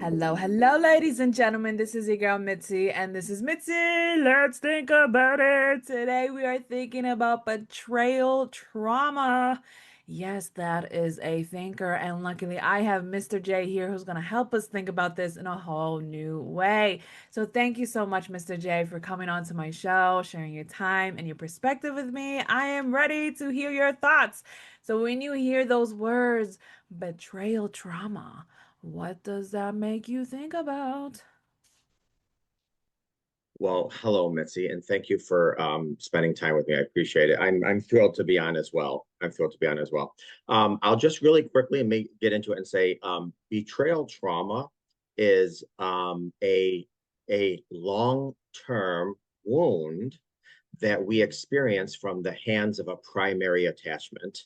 Hello, hello, ladies and gentlemen. This is your girl Mitzi, and this is Mitzi. Let's think about it. Today we are thinking about betrayal trauma. Yes, that is a thinker, and luckily I have Mr. J here who's going to help us think about this in a whole new way. So thank you so much, Mr. J, for coming on to my show, sharing your time and your perspective with me. I am ready to hear your thoughts. So when you hear those words, betrayal trauma, what does that make you think about? Well, hello, Mitzi, and thank you for spending time with me. I appreciate it. I'm thrilled to be on as well. I'm thrilled to be on as well. I'll just really quickly get into it and say betrayal trauma is a long-term wound that we experience from the hands of a primary attachment.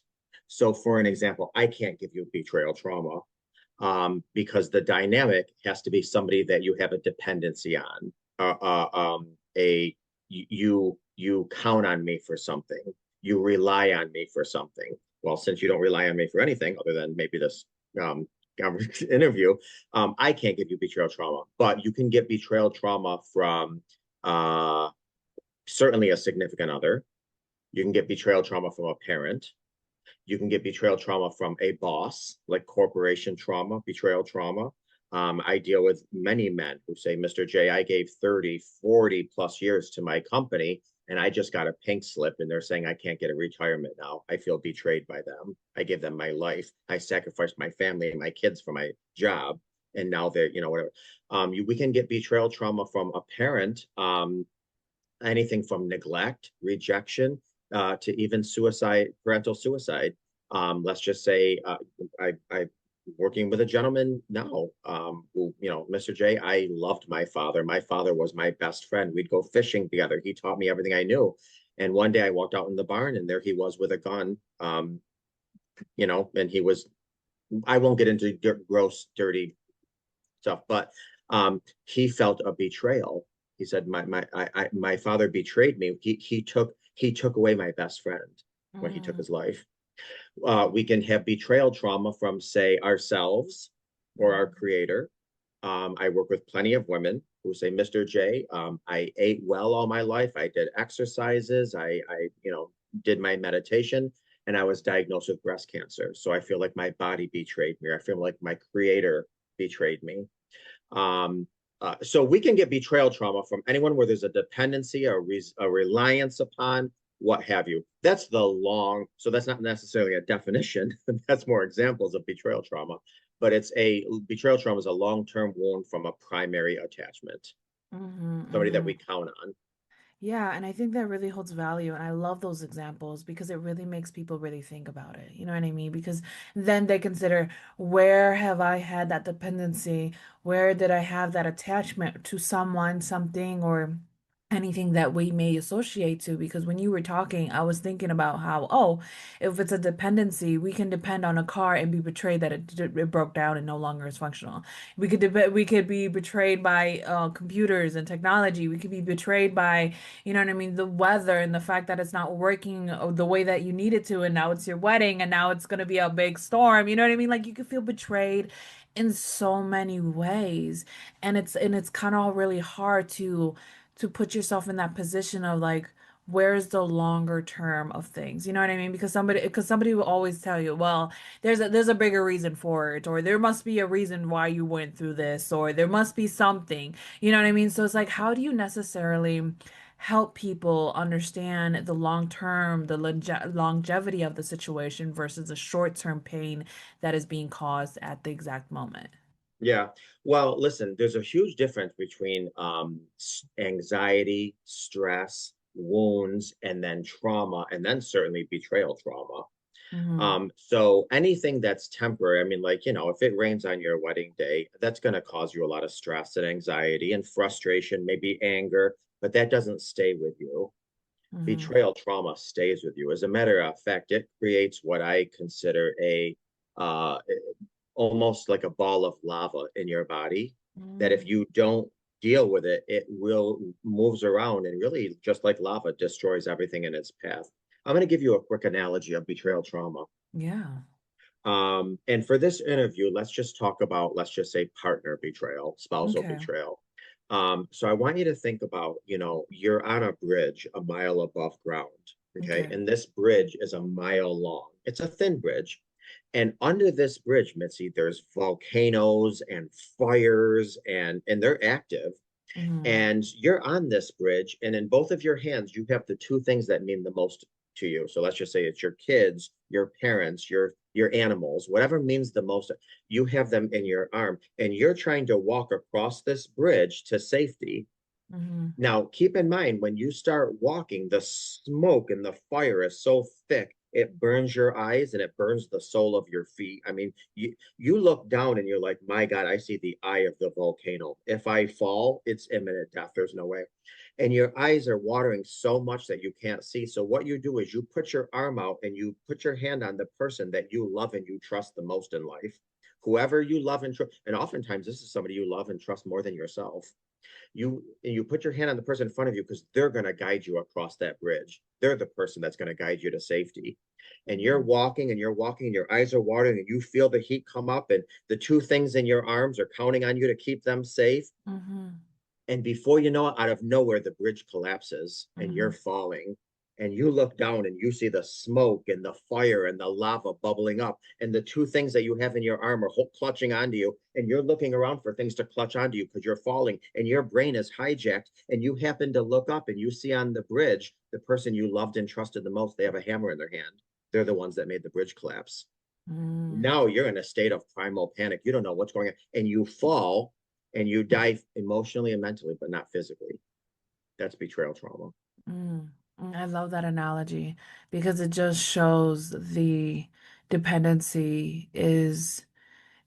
So, for an example, I can't give you betrayal trauma because the dynamic has to be somebody that you have a dependency on. A you count on me for something. You rely on me for something. Well, since you don't rely on me for anything other than maybe this um, interview, I can't give you betrayal trauma, but you can get betrayal trauma from uh, certainly a significant other. You can get betrayal trauma from a parent. You can get betrayal trauma from a boss, like corporation trauma, betrayal trauma. I deal with many men who say, Mr. J, I gave 30, 40 plus years to my company, and I just got a pink slip, and they're saying I can't get a retirement now. I feel betrayed by them. I give them my life. I sacrificed my family and my kids for my job, and now they're, whatever. We can get betrayal trauma from a parent, anything from neglect, rejection, to even suicide, parental suicide. Let's just say I working with a gentleman now who, Mr. J, I loved my father. My father was my best friend. We'd go fishing together. He taught me everything I knew. And one day I walked out in the barn and there he was with a gun, and he was, I won't get into gross, dirty stuff, but he felt a betrayal. He said, my father betrayed me. He took away my best friend when he took Mm, his life. We can have betrayal trauma from, say, ourselves or our mm, creator. I work with plenty of women who say, Mr. J, I ate well all my life. I did exercises. I did my meditation, and I was diagnosed with breast cancer. So I feel like my body betrayed me. I feel like my creator betrayed me. So we can get betrayal trauma from anyone where there's a dependency, a reliance upon, what have you. That's the long, so that's not necessarily a definition. That's more examples of betrayal trauma. But betrayal trauma is a long-term wound from a primary attachment, somebody that we mhm. count on. Yeah, and I think that really holds value. And I love those examples because it really makes people really think about it. You know what I mean? Because then they consider, where have I had that dependency? Where did I have that attachment to someone, something, or anything that we may associate to? Because when you were talking, I was thinking about how, oh, if it's a dependency, we can depend on a car and be betrayed that it broke down and no longer is functional. We could be betrayed by computers and technology. We could be betrayed by, you know what I mean, the weather and the fact that it's not working the way that you need it to, and now it's your wedding, and now it's gonna be a big storm. You know what I mean? Like you could feel betrayed in so many ways, and it's kind of really hard to put yourself in that position of like, where's the longer term of things? You know what I mean? Because somebody will always tell you, well, there's a bigger reason for it, or there must be a reason why you went through this, or there must be something. You know what I mean? So it's like, how do you necessarily help people understand the long term, the longevity of the situation versus the short term pain that is being caused at the exact moment? Yeah. Well, listen, there's a huge difference between anxiety, stress, wounds, and then trauma, and then certainly betrayal trauma. Hmm. So anything that's temporary, I mean, like, if it rains on your wedding day, that's going to cause you a lot of stress and anxiety and frustration, maybe anger, but that doesn't stay with you. Hmm. Betrayal trauma stays with you. As a matter of fact, it creates what I consider uh, almost like a ball of lava in your body that if Mm. you don't deal with it, it will moves around and really, just like lava, destroys everything in its path. I'm going to give you a quick analogy of betrayal trauma. Yeah. And for this interview, let's just talk about, let's just say partner betrayal, spousal Okay. betrayal. So I want you to think about, you're on a bridge a mile above ground, okay? Okay. And this bridge is a mile long. It's a thin bridge. And under this bridge, Mitzi, there's volcanoes and fires and they're active. Mm-hmm. And you're on this bridge, and in both of your hands, you have the two things that mean the most to you. So let's just say it's your kids, your parents, your animals, whatever means the most. You have them in your arm, and you're trying to walk across this bridge to safety. Mm-hmm. Now, keep in mind when you start walking, the smoke and the fire is so thick, it burns your eyes and it burns the sole of your feet. I mean, you look down and you're like, my God, I see the eye of the volcano. If I fall, it's imminent death. There's no way. And your eyes are watering so much that you can't see. So, what you do is you put your arm out and you put your hand on the person that you love and you trust the most in life. Whoever you love and trust. And oftentimes, this is somebody you love and trust more than yourself. You put your hand on the person in front of you because they're going to guide you across that bridge. They're the person that's going to guide you to safety. And you're Mm-hmm. walking and you're walking and your eyes are watering and you feel the heat come up and the two things in your arms are counting on you to keep them safe. Mm-hmm. And before you know it, out of nowhere, the bridge collapses and you're Mm-hmm. falling. And you look down and you see the smoke and the fire and the lava bubbling up. And the two things that you have in your arm are clutching onto you. And you're looking around for things to clutch onto you because you're falling and your brain is hijacked. And you happen to look up and you see on the bridge the person you loved and trusted the most. They have a hammer in their hand. They're the ones that made the bridge collapse. Mm-hmm. Now you're in a state of primal panic. You don't know what's going on. And you fall and you die emotionally and mentally, but not physically. That's betrayal trauma. Mm. I love that analogy because it just shows the dependency is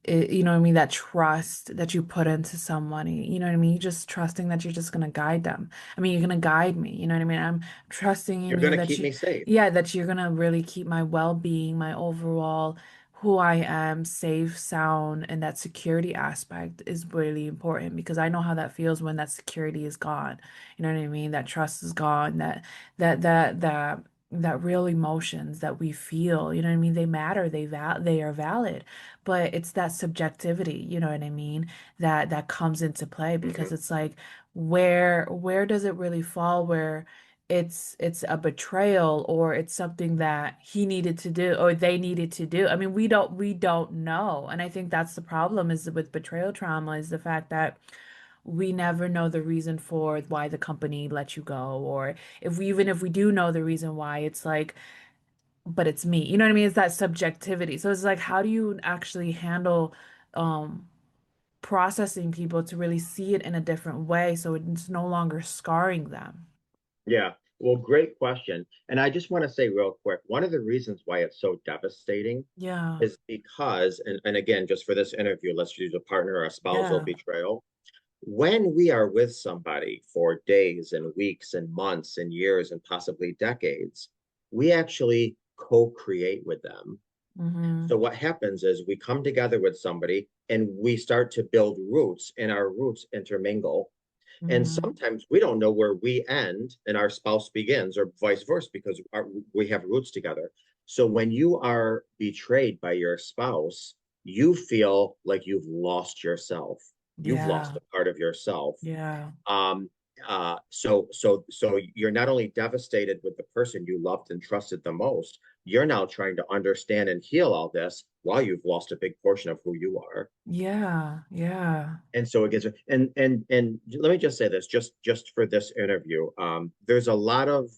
you know what I mean, that trust that you put into somebody, you know what I mean? Just trusting that you're just gonna guide them. I mean, you're gonna guide me, you know what I mean? I'm trusting in You're you going to that keep me safe. yeah, that you're gonna really keep my well-being, my overall who I am safe, sound, and that security aspect is really important because I know how that feels when that security is gone. You know what I mean? That trust is gone, that real emotions that we feel, you know what I mean? They matter, they are valid, but it's that subjectivity, you know what I mean, that comes into play because Mm-hmm. it's like where does it really fall where it's a betrayal or it's something that he needed to do or they needed to do. I mean, we don't know. And I think that's the problem is with betrayal trauma is the fact that we never know the reason for why the company let you go or even if we do know the reason why, it's like but it's me. You know what I mean? It's that subjectivity. So it's like, how do you actually handle um processing people to really see it in a different way so it's no longer scarring them? Yeah. Well, great question. And I just want to say real quick, one of the reasons why it's so devastating Yeah. is because, and again, just for this interview, let's use a partner or a spousal Yeah. betrayal. When we are with somebody for days and weeks and months and years and possibly decades, we actually co-create with them. Mm-hmm. So what happens is we come together with somebody and we start to build roots and our roots intermingle. And Mm-hmm. sometimes we don't know where we end and our spouse begins or vice versa because we have roots together. So when you are betrayed by your spouse, you feel like you've lost yourself. You've lost Yeah. a part of yourself. Yeah. Um, so you're not only devastated with the person you loved and trusted the most, you're now trying to understand and heal all this while you've lost a big portion of who you are. Yeah. Yeah. And so it gets and let me just say this just for this interview. There's a lot of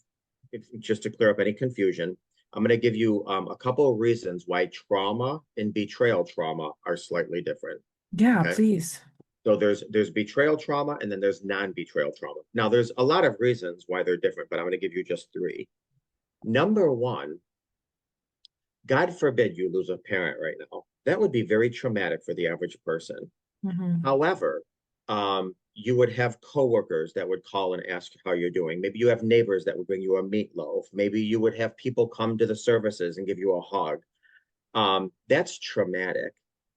just to clear up any confusion. I'm going to give you a couple of reasons why trauma and betrayal trauma are slightly different. Yeah, Okay. please. So there's betrayal trauma and then there's non-betrayal trauma. Now there's a lot of reasons why they're different, but I'm going to give you just three. Number one, God forbid you lose a parent right now. That would be very traumatic for the average person. Mm-hmm. However, you would have coworkers that would call and ask how you're doing. Maybe you have neighbors that would bring you a meatloaf. Maybe you would have people come to the services and give you a hug. That's traumatic,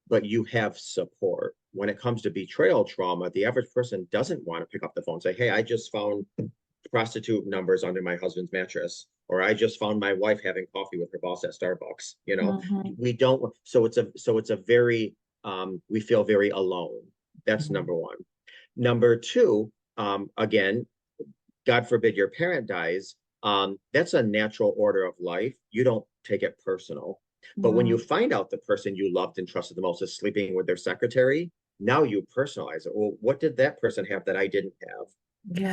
but you have support. When it comes to betrayal trauma, the average person doesn't want to pick up the phone and say, "Hey, I just found prostitute numbers under my husband's mattress." or I just found my wife having coffee with her boss at Starbucks. Hmm. We don't. So it's a very we feel very alone. That's number one. Number two, again, God forbid your parent dies, that's a natural order of life. You don't take it personal. But when you Hmm. find out the person you loved and trusted the most is sleeping with their secretary, now you personalize it. Well, what did that person have that I didn't have?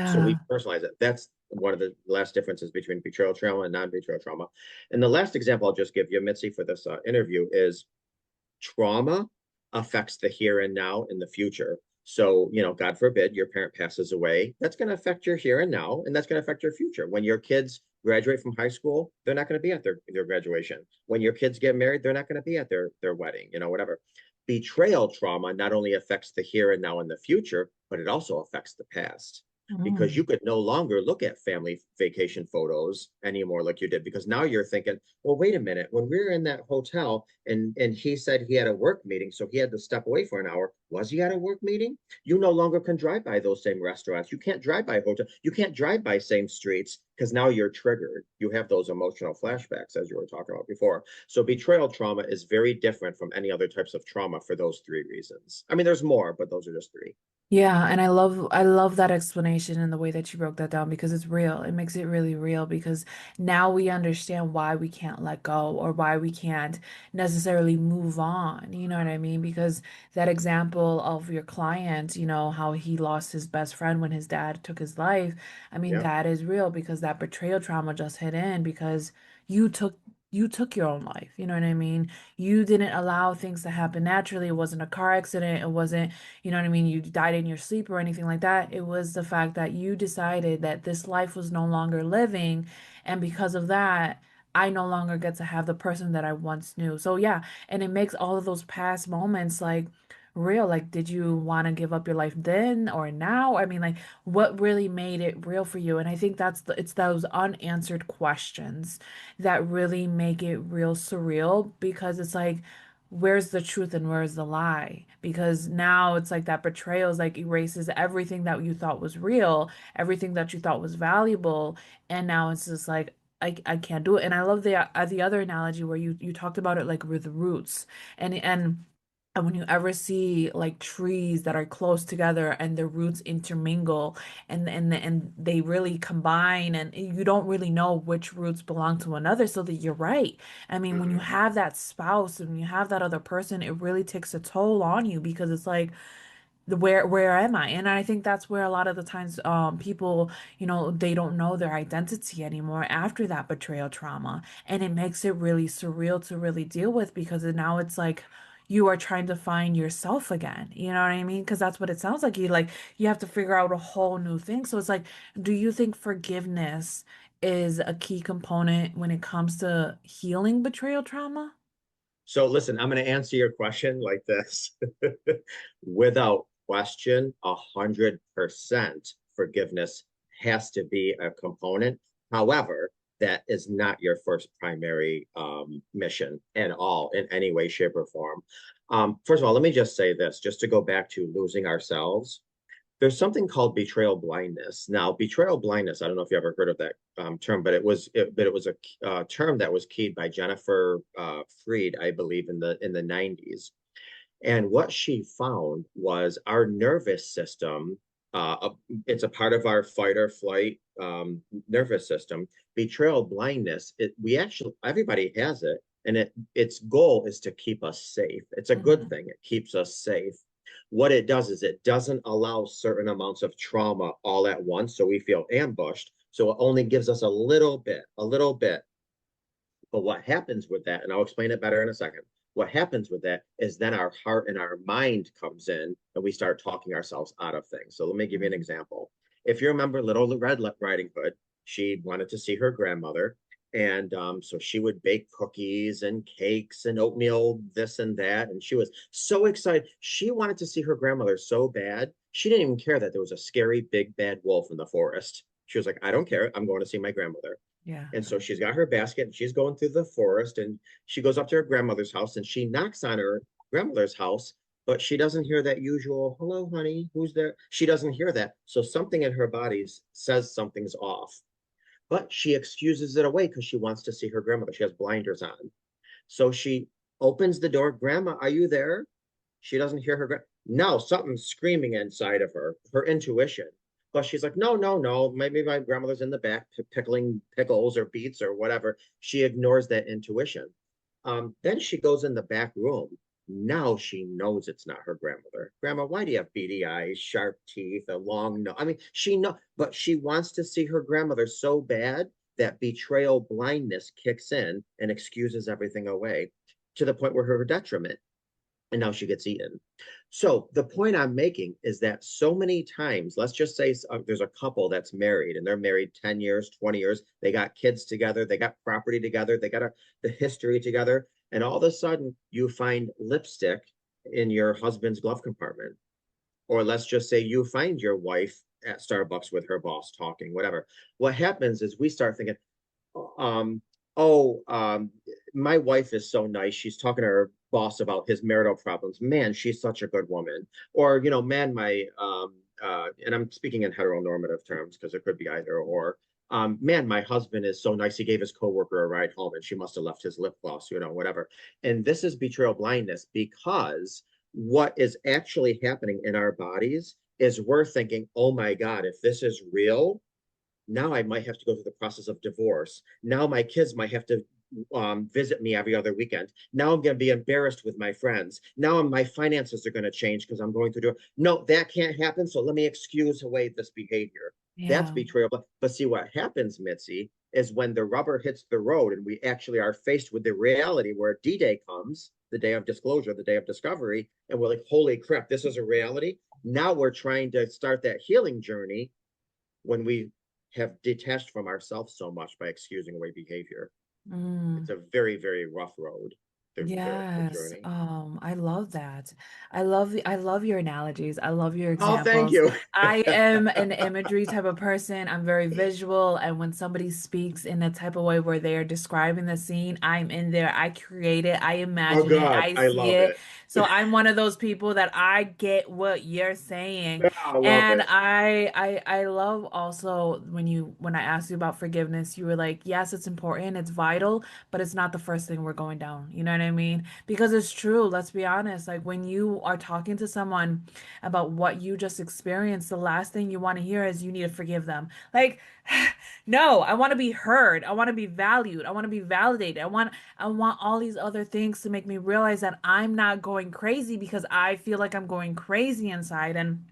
So we Yeah. personalize it. That's one of the last differences between betrayal trauma and non-betrayal trauma. And the last example I'll just give you, Mitzi, for this interview is trauma affects the here and now and the future. So, God forbid your parent passes away, that's going to affect your here and now, and that's going to affect your future. When your kids graduate from high school, they're not going to be at their graduation. When your kids get married, they're not going to be at their wedding, whatever. Betrayal trauma not only affects the here and now and the future, but it also affects the past because Mm. you could no longer look at family vacation photos anymore like you did because now you're thinking, well, wait a minute, when we were in that hotel and he said he had a work meeting, so he had to step away for an hour. Was he at a work meeting? You no longer can drive by those same restaurants. You can't drive by hotel. You can't drive by same streets because now you're triggered. You have those emotional flashbacks as you were talking about before. So betrayal trauma is very different from any other types of trauma for those three reasons. I mean, there's more, but those are just three. Yeah, and I love that explanation and the way that you broke that down because it's real. It makes it really real because now we understand why we can't let go or why we can't necessarily move on. You know what I mean? Because that example of your client, how he lost his best friend when his dad took his life, I mean, Yeah. that is real because that betrayal trauma just hit in because you took you took your own life. You know what I mean? You didn't allow things to happen naturally. It wasn't a car accident. It wasn't, you know what I mean, you died in your sleep or anything like that. It was the fact that you decided that this life was no longer living. And because of that, I no longer get to have the person that I once knew. So, yeah. And it makes all of those past moments like real. Like, did you want to give up your life then or now? I mean, like, what really made it real for you? And I think it's those unanswered questions that really make it real surreal because it's like, where's the truth and where's the lie? Because now it's like that betrayal is like erases everything that you thought was real, everything that you thought was valuable, and now it's just like I can't do it. And I love the other analogy where you talked about it like with roots and when you ever see like trees that are close together and their roots intermingle and they really combine and you don't really know which roots belong to another, so that you're right. I mean, when you Mm-hmm. have that spouse and when you have that other person, it really takes a toll on you because it's like where am I? And I think that's where a lot of the times people, they don't know their identity anymore after that betrayal trauma. And it makes it really surreal to really deal with because now it's like you are trying to find yourself again. You know what I mean? Because that's what it sounds like. You have to figure out a whole new thing. So it's like, do you think forgiveness is a key component when it comes to healing betrayal trauma? So listen, I'm going to answer your question like this. Without question, 100% forgiveness has to be a component. However, that is not your first primary mission at all in any way, shape, or form. First of all, let me just say this, just to go back to losing ourselves. There's something called betrayal blindness. Now, betrayal blindness, I don't know if you ever heard of that term, but it was a term that was keyed by Jennifer Freed, I believe, in the 90s. And what she found was our nervous system, it's a part of our fight or flight nervous system. Betrayal blindness, we actually, everybody has it. And its goal is to keep us safe. It's a good Hmm. thing. It keeps us safe. What it does is it doesn't allow certain amounts of trauma all at once. So we feel ambushed. So it only gives us a little bit, a little bit. But what happens with that, and I'll explain it better in a second. What happens with that is then our heart and our mind comes in and we start talking ourselves out of things. So let me give you an example. If you remember Little Red Riding Hood, she wanted to see her grandmother. And so she would bake cookies and cakes and oatmeal, this and that. And she was so excited. She wanted to see her grandmother so bad. She didn't even care that there was a scary, big, bad wolf in the forest. She was like, I don't care. I'm going to see my grandmother. Yeah. And so she's got her basket and she's going through the forest and she goes up to her grandmother's house and she knocks on her grandmother's house, but she doesn't hear that usual, hello, honey, who's there? She doesn't hear that. So something in her body says something's off. but she excuses it away because she wants to see her grandmother. She has blinders on. So she opens the door. Grandma, are you there? She doesn't hear her. No, something's screaming inside of her, her intuition. But she's like, no, no, no. Maybe my grandmother's in the back pickling pickles or beets or whatever. She ignores that intuition. Then she goes in the back room. Now she knows it's not her grandmother. Grandma, why do you have beady eyes, sharp teeth, a long nose? I mean, she know, but she wants to see her grandmother so bad that betrayal blindness kicks in and excuses everything away to the point where her detriment, and now she gets eaten. So the point I'm making is that so many times, let's just say there's a couple that's married and they're married 10 years, 20 years, they got kids together, they got property together, they got the history together, and all of a sudden you find lipstick in your husband's glove compartment. Or let's just say you find your wife at Starbucks with her boss talking, whatever. What happens is we start thinking, um, oh, my wife is so nice. She's talking to her boss about his marital problems. Man, she's such a good woman. Or, man, and I'm speaking in heteronormative terms because it could be either or. Man, my husband is so nice. He gave his coworker a ride home and she must have left his lip gloss, whatever. And this is betrayal blindness because what is actually happening in our bodies is we're thinking, oh my God, if this is real, now I might have to go through the process of divorce. Now my kids might have to visit me every other weekend. Now I'm going to be embarrassed with my friends. Now my finances are going to change because I'm going through. No, that can't happen. So let me excuse away this behavior. That's Yeah. betrayal. But see what happens, Mitzi, is when the rubber hits the road and we actually are faced with the reality where D-Day comes, the day of disclosure, the day of discovery, and we're like, holy crap, this is a reality. Now we're trying to start that healing journey when we have detached from ourselves so much by excusing away behavior. It's Mm. a very, very rough road, the Yes, journey. I love that. I love your analogies. I love your Oh, thank examples. you. I am an imagery type of person. I'm very visual, and when somebody speaks in a type of way where they are describing the scene, I'm in there. I create it, I Oh, imagine it, God, I I see love it. it. So I'm one of those people that I get what you're saying. I love And it. I love also when I asked you about forgiveness, you were like, yes, it's important, it's vital, but it's not the first thing we're going down. You know what I mean? Because it's true, let's be honest. Like when you are talking to someone about what you just experienced, the last thing you want to hear is you need to forgive them. Like, no, I want to be heard. I want to be valued. I want to be validated. I want all these other things to make me realize that I'm not going crazy because I feel like I'm going crazy inside. And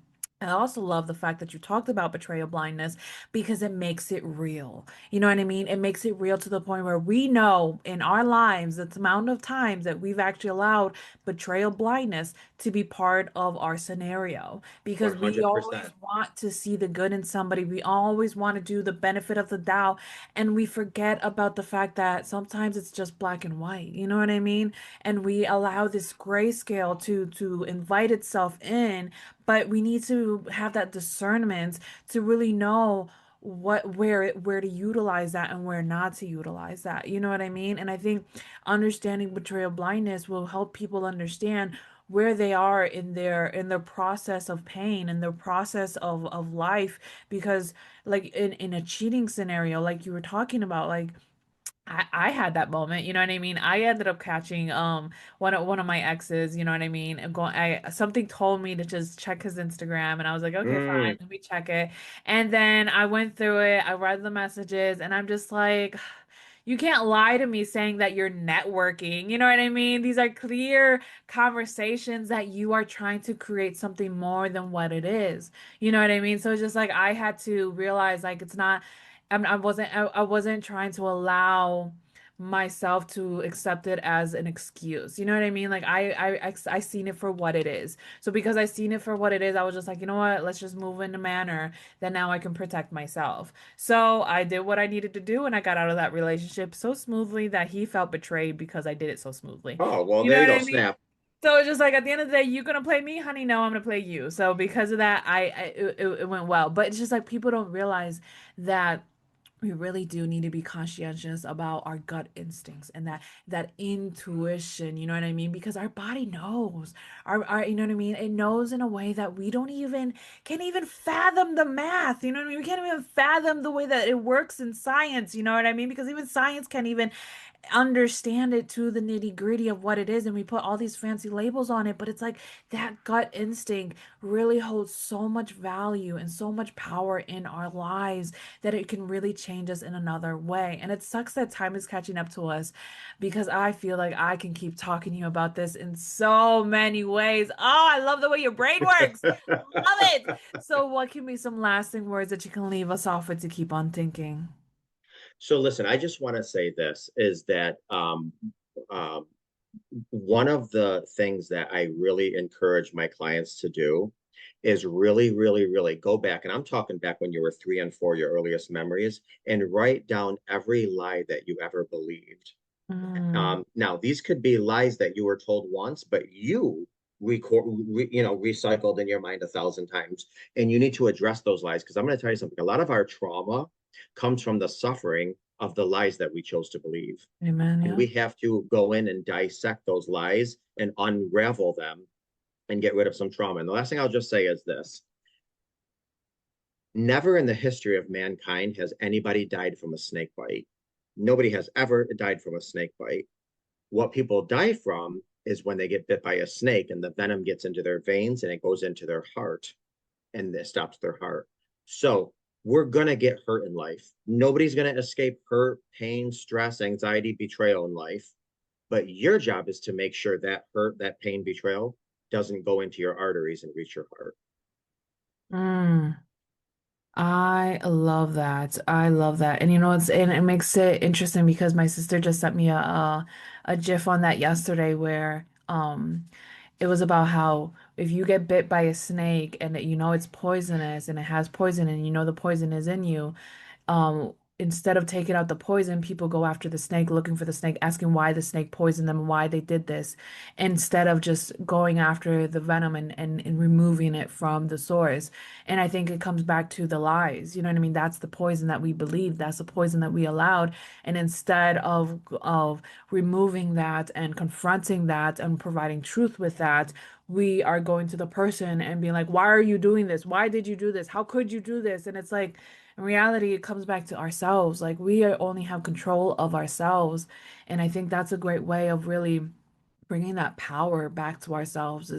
I also love the fact that you talked about betrayal blindness because it makes it real. You know what I mean? It makes it real to the point where we know in our lives the amount of times that we've actually allowed betrayal blindness to be part of our scenario because we always 100%. want to see the good in somebody. We always want to do the benefit of the doubt, and we forget about the fact that sometimes it's just black and white. You know what I mean? And we allow this grayscale to invite itself in, but we need to have that discernment to really know where to utilize that and where not to utilize that. You know what I mean? And I think understanding betrayal blindness will help people understand where they are in their process of pain and their process of life, because like in a cheating scenario like you were talking about, like I had that moment, you know what I mean? I ended up catching one of my exes, you know what I mean? And going, something told me to just check his Instagram, and I was like, okay, fine, Mm. let me check it. And then I went through it, I read the messages, and I'm just like, you can't lie to me saying that you're networking. You know what I mean? These are clear conversations that you are trying to create something more than what it is. You know what I mean? So it's just like I had to realize like it's not I wasn't trying to allow myself to accept it as an excuse. You know what I mean? Like I seen it for what it is. So because I seen it for what it is, I was just like, you know what? Let's just move in a manner that now I can protect myself. So I did what I needed to do and I got out of that relationship so smoothly that he felt betrayed because I did it so smoothly. Oh, well, You know there you what go. I mean? Snap. So it's just like at the end of the day, you're gonna play me, honey. No, I'm gonna play you. So because of that, it went well. But it's just like people don't realize that we really do need to be conscientious about our gut instincts and that intuition, you know what I mean? Because our body knows. Our you know what I mean? It knows in a way that we don't even can't even fathom the math, you know what I mean? We can't even fathom the way that it works in science, you know what I mean? Because even science can't even understand it to the nitty gritty of what it is, and we put all these fancy labels on it, but it's like that gut instinct really holds so much value and so much power in our lives that it can really change us in another way. And it sucks that time is catching up to us because I feel like I can keep talking to you about this in so many ways. Oh, I love the way your brain works. Love it. So what can be some lasting words that you can leave us off with to keep on thinking? So listen, I just want to say this is that um, one of the things that I really encourage my clients to do is really, really, really go back. And I'm talking back when you were 3 and 4, your earliest memories, and write down every lie that you ever believed. Mm, Now, these could be lies that you were told once, but you recycled in your mind 1,000 times, and you need to address those lies. Because I'm going to tell you something. A lot of our trauma comes from the suffering of the lies that we chose to believe, amen. and Yeah. we have to go in and dissect those lies and unravel them and get rid of some trauma. And the last thing I'll just say is this: never in the history of mankind has anybody died from a snake bite. Nobody has ever died from a snake bite. What people die from is when they get bit by a snake and the venom gets into their veins and it goes into their heart and it stops their heart. So we're going to get hurt in life. Nobody's going to escape hurt, pain, stress, anxiety, betrayal in life. But your job is to make sure that hurt, that pain, betrayal doesn't go into your arteries and reach your heart. Mm. I love that. I love that. And and it makes it interesting because my sister just sent me a GIF on that yesterday where it was about how if you get bit by a snake and that you know it's poisonous and it has poison and you know the poison is in you, instead of taking out the poison, people go after the snake, looking for the snake, asking why the snake poisoned them and why they did this, instead of just going after the venom and removing it from the source. And I think it comes back to the lies. You know what I mean? That's the poison that we believe. That's the poison that we allowed. And instead of removing that and confronting that and providing truth with that, we are going to the person and being like, why are you doing this? Why did you do this? How could you do this? And it's like, in reality, it comes back to ourselves. Like only have control of ourselves. And I think that's a great way of really bringing that power back to ourselves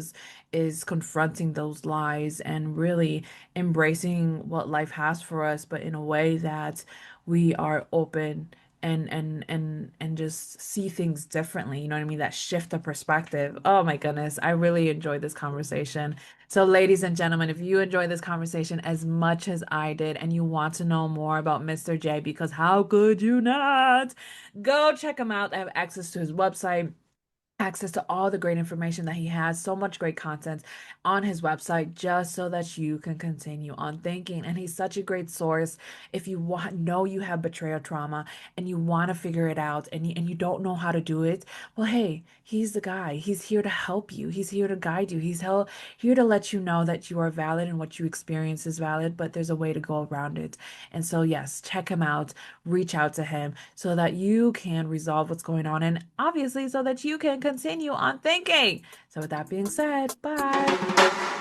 is confronting those lies and really embracing what life has for us, but in a way that we are open and just see things differently. You know what I mean? That shift of perspective. Oh my goodness, I really enjoyed this conversation. So, ladies and gentlemen, if you enjoyed this conversation as much as I did and you want to know more about Mr. J, because how could you not? Go check him out. I have access to his website, access to all the great information that he has, so much great content on his website just so that you can continue on thinking. And he's such a great source if you know you have betrayal trauma and you want to figure it out and you don't know how to do it. Well, hey, he's the guy. He's here to help you. He's here to guide you. Here to let you know that you are valid and what you experience is valid, but there's a way to go around it. And so, yes, check him out, reach out to him so that you can resolve what's going on and obviously so that you can continue on thinking. So, with that being said, bye.